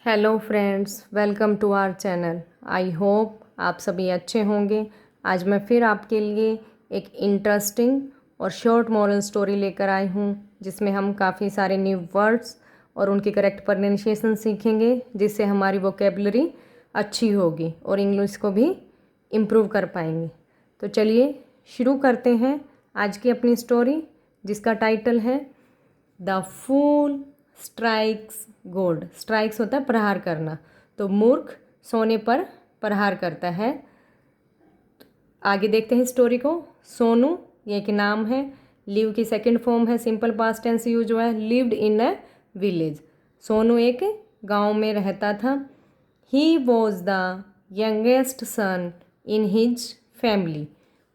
Hello friends, welcome to our channel. I hope आप सभी अच्छे होंगे। आज मैं फिर आपके लिए एक इंटरेस्टिंग और शॉर्ट मॉरल स्टोरी लेकर आई हूँ, जिसमें हम काफ़ी सारे न्यू वर्ड्स और उनकी करेक्ट प्रोनाउंसिएशन सीखेंगे, जिससे हमारी वोकेबलरी अच्छी होगी और इंग्लिश को भी इम्प्रूव कर पाएंगे। तो चलिए शुरू करते हैं आज की अपनी स्टोरी, जिसका टाइटल है the fool strikes gold. Strikes होता है प्रहार करना, तो मूर्ख सोने पर प्रहार करता है। आगे देखते हैं स्टोरी को। सोनू ये एक नाम है। लिव की सेकंड फॉर्म है, सिंपल पास्ट टेंस यूज हुआ है, lived in a village. Sonu एक गांव में रहता था। He was the youngest son in his family.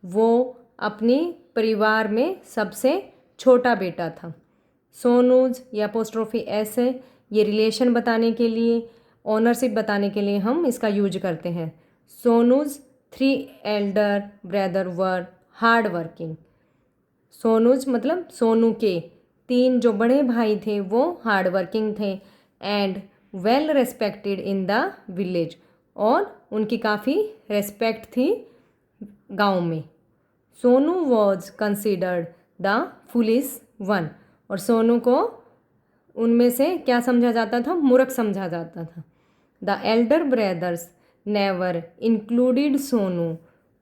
वो अपने परिवार में सबसे छोटा बेटा था। सोनूज या अपोस्ट्रोफी एस है, ये रिलेशन बताने के लिए, ओनरशिप बताने के लिए हम इसका यूज करते हैं। Sonu's 3 elder brother were hard working. Sonu's मतलब सोनू के 3 जो बड़े भाई थे वो हार्ड वर्किंग थे and well respected in the village, और उनकी काफ़ी रेस्पेक्ट थी गांव में। Sonu was considered the foolish one, और सोनू को उनमें से क्या समझा जाता था? मूर्ख समझा जाता था। The Elder brothers never included Sonu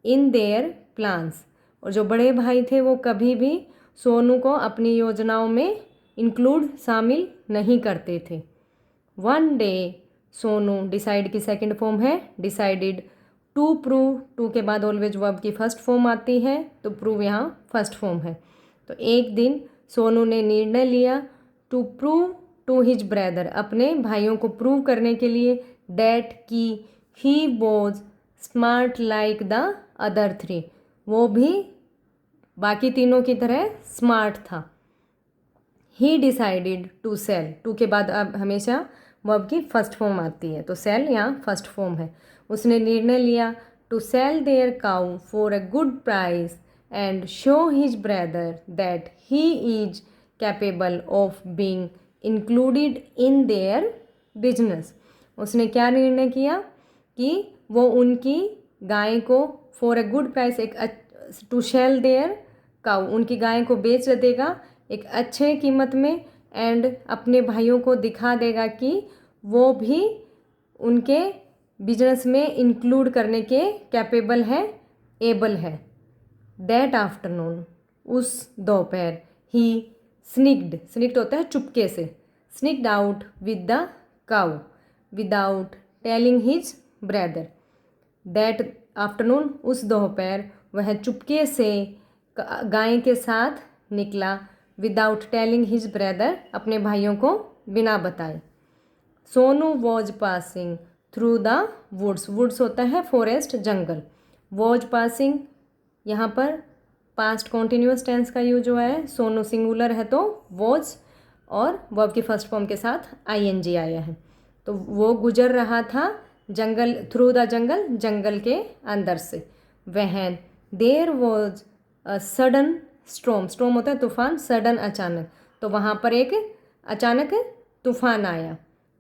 in their plans, और जो बड़े भाई थे वो कभी भी सोनू को अपनी योजनाओं में इंक्लूड शामिल नहीं करते थे। वन डे सोनू, डिसाइड की सेकंड फॉर्म है, डिसाइडेड टू प्रूव। टू के बाद ऑलवेज वर्ब की फर्स्ट फॉर्म आती है, तो प्रूव यहाँ फर्स्ट फॉर्म है। तो एक दिन सोनू ने निर्णय लिया to prove to his brother, अपने भाइयों को प्रूव करने के लिए, डैट की he was smart like the other 3, वो भी बाकी तीनों की तरह स्मार्ट था। He decided to sell. Two के बाद अब हमेशा वर्ब की फर्स्ट फॉर्म आती है, तो सेल यहाँ फर्स्ट फॉर्म है। उसने निर्णय लिया to sell their cow for a good price and show his brother that he is capable of being included in their business. उसने क्या निर्णय किया कि वो उनकी गाय को फॉर अ गुड प्राइस, एक टू सेल देयर काउ, उनकी गाय को बेच देगा एक अच्छे कीमत में, एंड अपने भाइयों को दिखा देगा कि वो भी उनके बिजनेस में इंक्लूड करने के कैपेबल है, एबल है। दैट आफ्टरनून, उस दोपहर, ही स्निक्ड, स्निक्ड होता है चुपके से, sneaked out with the cow without telling his brother. That afternoon, उस दोपहर, वह चुपके से गाय के साथ निकला, विदाउट टेलिंग हिज ब्रदर, अपने भाइयों को बिना बताए। Sonu was passing through the woods. Woods होता है फॉरेस्ट, जंगल। वॉज पासिंग, यहाँ पर पास्ट कॉन्टिन्यूस टेंस का यूज हुआ है। सोनू सिंगुलर है तो वॉज, और वर्ब की फर्स्ट फॉर्म के साथ आईएनजी आया है। तो वो गुजर रहा था जंगल, थ्रू द जंगल, जंगल के अंदर से। When there was a sudden storm, storm होता है तूफान, सडन अचानक, तो वहाँ पर एक अचानक तूफान आया।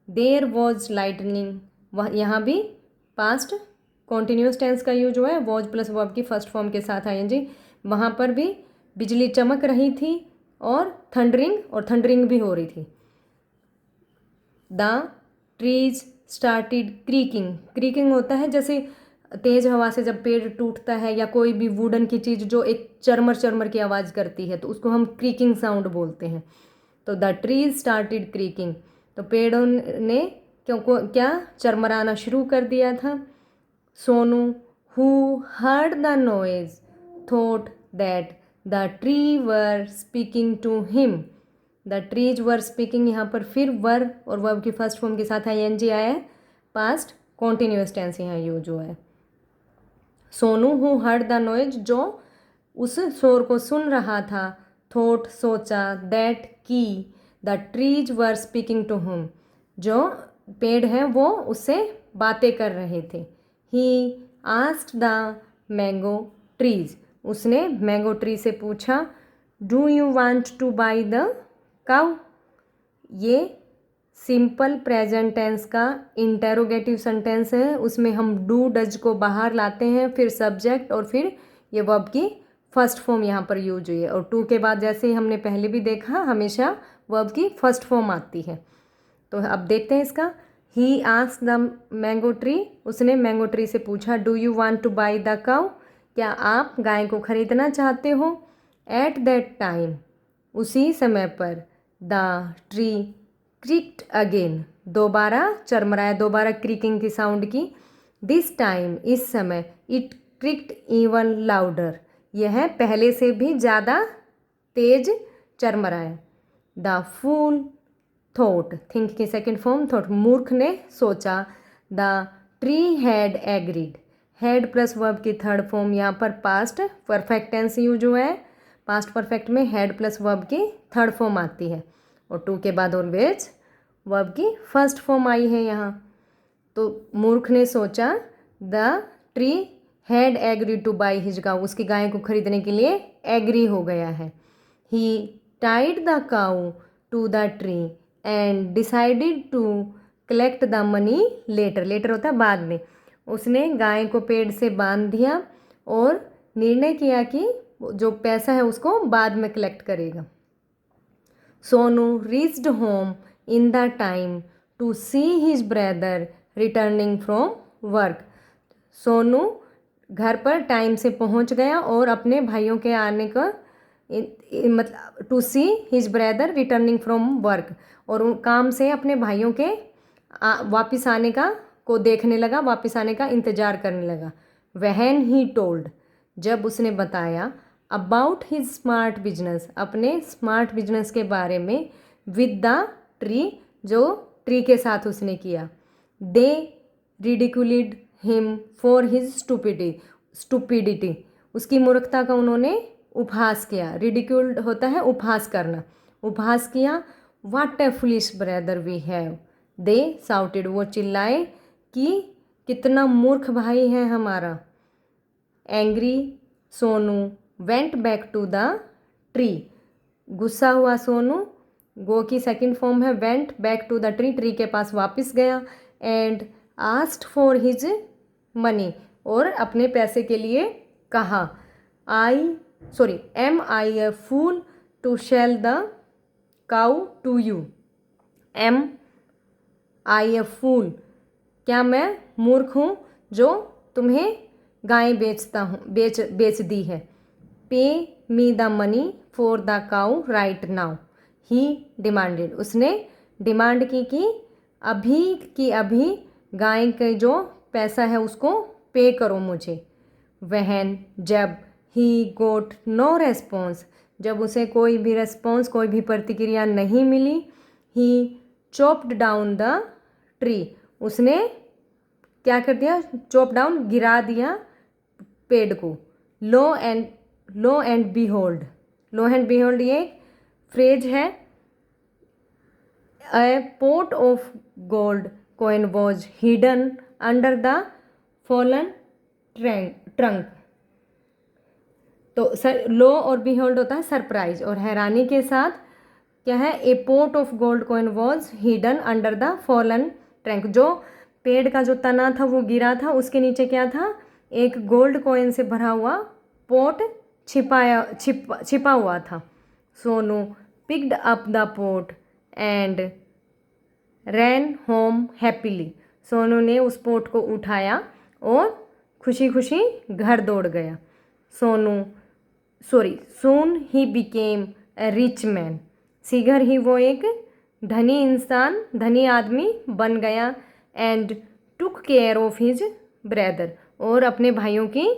देयर वॉज लाइटनिंग, वह यहाँ भी पास्ट कॉन्टिन्यूस टेंस का यूज हुआ है, वॉज प्लस वर्ब की फर्स्ट फॉर्म के साथ आईएनजी। वहाँ पर भी बिजली चमक रही थी और थंडरिंग भी हो रही थी। The trees started creaking. Creaking होता है जैसे तेज हवा से जब पेड़ टूटता है, या कोई भी वुडन की चीज़ जो एक चरमर चरमर की आवाज़ करती है, तो उसको हम क्रीकिंग साउंड बोलते हैं। तो द ट्रीज स्टार्टेड क्रीकिंग, तो पेड़ों ने क्या चरमराना शुरू कर दिया था। Sonu who heard the noise thought that the tree were speaking to him. The trees were speaking, यहाँ पर फिर वर और वर्ब की फर्स्ट फॉर्म के साथ आईएनजी आया है, पास्ट कॉन्टिन्यूस टेंस यहाँ यूज हुआ है। Sonu who heard the noise, जो उस शोर को सुन रहा था, थॉट सोचा, दैट की the trees were speaking to him, जो पेड़ हैं वो उससे बातें कर रहे थे। He asked the mango trees, उसने मैंगो ट्री से पूछा, do you want to buy the cow, ये सिंपल प्रेजेंट टेंस का इंटेरोगेटिव सेंटेंस है, उसमें हम डू डज को बाहर लाते हैं, फिर सब्जेक्ट और फिर ये वर्ब की फर्स्ट फॉर्म यहाँ पर यूज हुई है। और टू के बाद जैसे ही हमने पहले भी देखा हमेशा वर्ब की फर्स्ट फॉर्म आती है। तो अब देखते हैं इसका। ही आस्क्ड द मैंगो ट्री, उसने मैंगो ट्री से पूछा do you want to buy the cow, क्या आप गाय को खरीदना चाहते हो। एट दैट टाइम, उसी समय पर, द ट्री क्रिक्ड अगेन, दोबारा चरमराया, दोबारा क्रिकिंग की साउंड की। दिस टाइम, इस समय, इट क्रिक्ड इवन लाउडर, यह पहले से भी ज़्यादा तेज चरमराया। द फूल थॉट, थिंक की सेकेंड फॉर्म थॉट, मूर्ख ने सोचा। The tree had agreed, had plus verb की थर्ड फॉर्म यहाँ पर पास्ट परफेक्ट टेंस यूज हुआ है। पास्ट परफेक्ट में हैड प्लस वर्ब की थर्ड फॉर्म आती है और टू के बाद ऑलवेज वर्ब की फर्स्ट फॉर्म आई है यहाँ। तो मूर्ख ने सोचा, the tree had agree to buy his cow, उसकी गाय को खरीदने के लिए एग्री हो गया है। He tied the cow to the tree and decided to collect the money later, later होता है बाद में। उसने गाय को पेड़ से बांध दिया और निर्णय किया कि जो पैसा है उसको बाद में कलेक्ट करेगा। Sonu reached home in the time to see his brother returning from work, Sonu घर पर टाइम से पहुंच गया और अपने भाइयों के आने का मतलब to see his brother returning from work, और काम से अपने भाइयों के वापस आने का को देखने लगा, वापस आने का इंतज़ार करने लगा। वहन ही टोल्ड, जब उसने बताया, अबाउट हिज स्मार्ट बिजनेस, अपने स्मार्ट बिजनेस के बारे में, विद द ट्री, जो ट्री के साथ उसने किया। दे रिडिकुलिड हिम फॉर हिज स्टूपिडिटी, उसकी मूर्खता का उन्होंने उपहास किया। रिडिक्यूल्ड होता है उपहास करना, उपहास किया। What a foolish brother we have, they shouted, वो चिल्लाए कि कितना मूर्ख भाई है हमारा। Angry Sonu went back to the tree, गुस्सा हुआ सोनू, गो की सेकंड फॉर्म है went back to the tree, tree के पास वापस गया। And asked for his money, और अपने पैसे के लिए कहा। Am I a fool to sell the cow to you, am I a फूल, क्या मैं मूर्ख हूँ जो तुम्हें गाय बेच दी है। पे me the money for the cow right now, he demanded, उसने डिमांड की अभी गाय के जो पैसा है उसको पे करो मुझे। वहन, जब, ही गोट नो रेस्पॉन्स, जब उसे कोई भी रेस्पॉन्स, कोई भी प्रतिक्रिया नहीं मिली। ही चॉप्ड डाउन द ट्री, उसने क्या कर दिया, चॉप डाउन, गिरा दिया पेड़ को। Lo and behold, lo and behold ये फ्रेज है। A pot of gold coin was hidden under the fallen trunk, तो लो और बीहोल्ड होता है सरप्राइज, और हैरानी के साथ क्या है, a pot of gold coin was hidden under the fallen trunk, जो पेड़ का जो तना था वो गिरा था, उसके नीचे क्या था, एक गोल्ड कॉइन से भरा हुआ पोट छिपा हुआ था। Sonu picked up the pot and ran home happily, Sonu ने उस पोट को उठाया और खुशी खुशी घर दौड़ गया। Soon he became a rich man, शीघ्र ही वो एक धनी इंसान, धनी आदमी बन गया। And took care of his brother, और अपने भाइयों की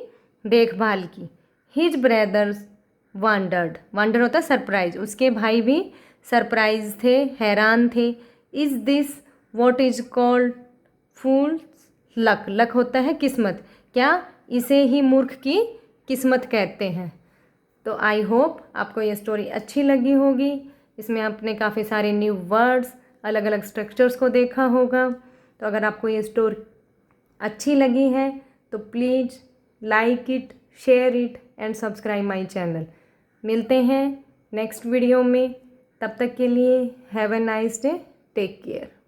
देखभाल की। हिज ब्रदर्स वांडर होता है सरप्राइज, उसके भाई भी सरप्राइज थे, हैरान थे। Is this what is called fools luck, luck होता है किस्मत, क्या इसे ही मूर्ख की किस्मत कहते हैं। तो आई होप आपको ये स्टोरी अच्छी लगी होगी। इसमें आपने काफ़ी सारे न्यू वर्ड्स, अलग अलग स्ट्रक्चर्स को देखा होगा। तो अगर आपको ये स्टोरी अच्छी लगी है तो please like it, share it and subscribe my channel. मिलते हैं नेक्स्ट वीडियो में, तब तक के लिए have a nice day. Take care.